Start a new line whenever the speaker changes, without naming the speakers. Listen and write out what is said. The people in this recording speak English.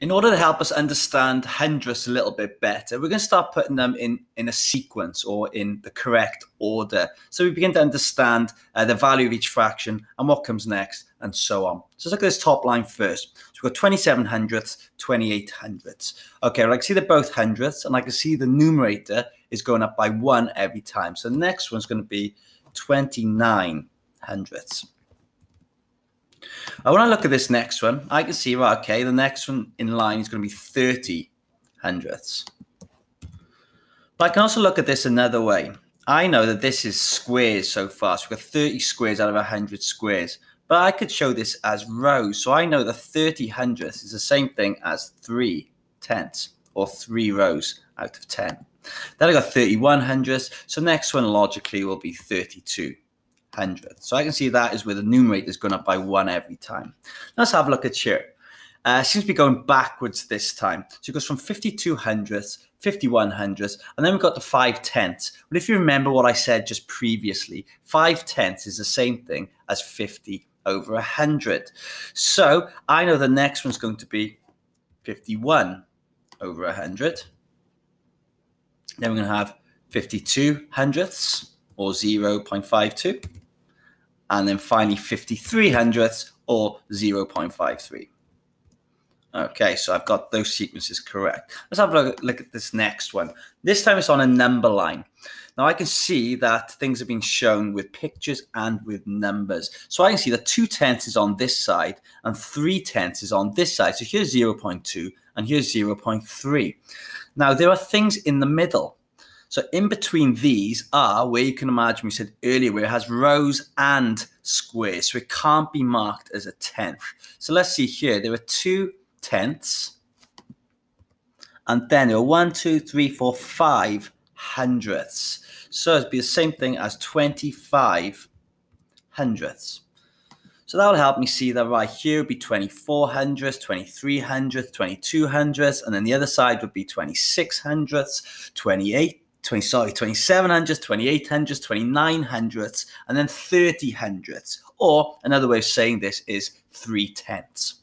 In order to help us understand hundredths a little bit better, we're going to start putting them in a sequence or in the correct order. So we begin to understand the value of each fraction and what comes next and so on. So let's look at this top line first. So we've got 27 hundredths, 28 hundredths. Okay, well, I can see they're both hundredths and I can see the numerator is going up by 1 every time. So the next one's going to be 29 hundredths. When I look at this next one, I can see, right, okay, the next one in line is going to be 30 hundredths. But I can also look at this another way. I know that this is squares so far. So we've got 30 squares out of 100 squares. But I could show this as rows. So I know that 30 hundredths is the same thing as 3 tenths, or 3 rows out of 10. Then I got 31 hundredths. So next one logically will be 32 hundredths. So I can see that is where the numerator is going up by 1 every time. Let's have a look at here. It seems to be going backwards this time. So it goes from 52 hundredths, 51 hundredths, and then we've got the 5 tenths. But if you remember what I said just previously, 5 tenths is the same thing as 50 over 100. So I know the next one's going to be 51 over 100. Then we're going to have 52 hundredths, or 0.52. And then finally 53 hundredths, or 0.53. Okay, so I've got those sequences correct. Let's have a look at this next one. This time it's on a number line. Now I can see that things are being shown with pictures and with numbers. So I can see that 2 tenths is on this side and 3 tenths is on this side. So here's 0.2 and here's 0.3. Now there are things in the middle. So in between these are where you can imagine we said earlier where it has rows and squares. So it can't be marked as a tenth. So let's see here. There are 2 tenths. And then there are 1, 2, 3, 4, 5 hundredths. So it'd be the same thing as 25 hundredths. So that will help me see that right here would be 24 hundredths, 23 hundredths, 22 hundredths. And then the other side would be 26 hundredths, 27 hundredths, 28 hundredths, 29 hundredths, and then 30 hundredths. Or another way of saying this is 3 tenths.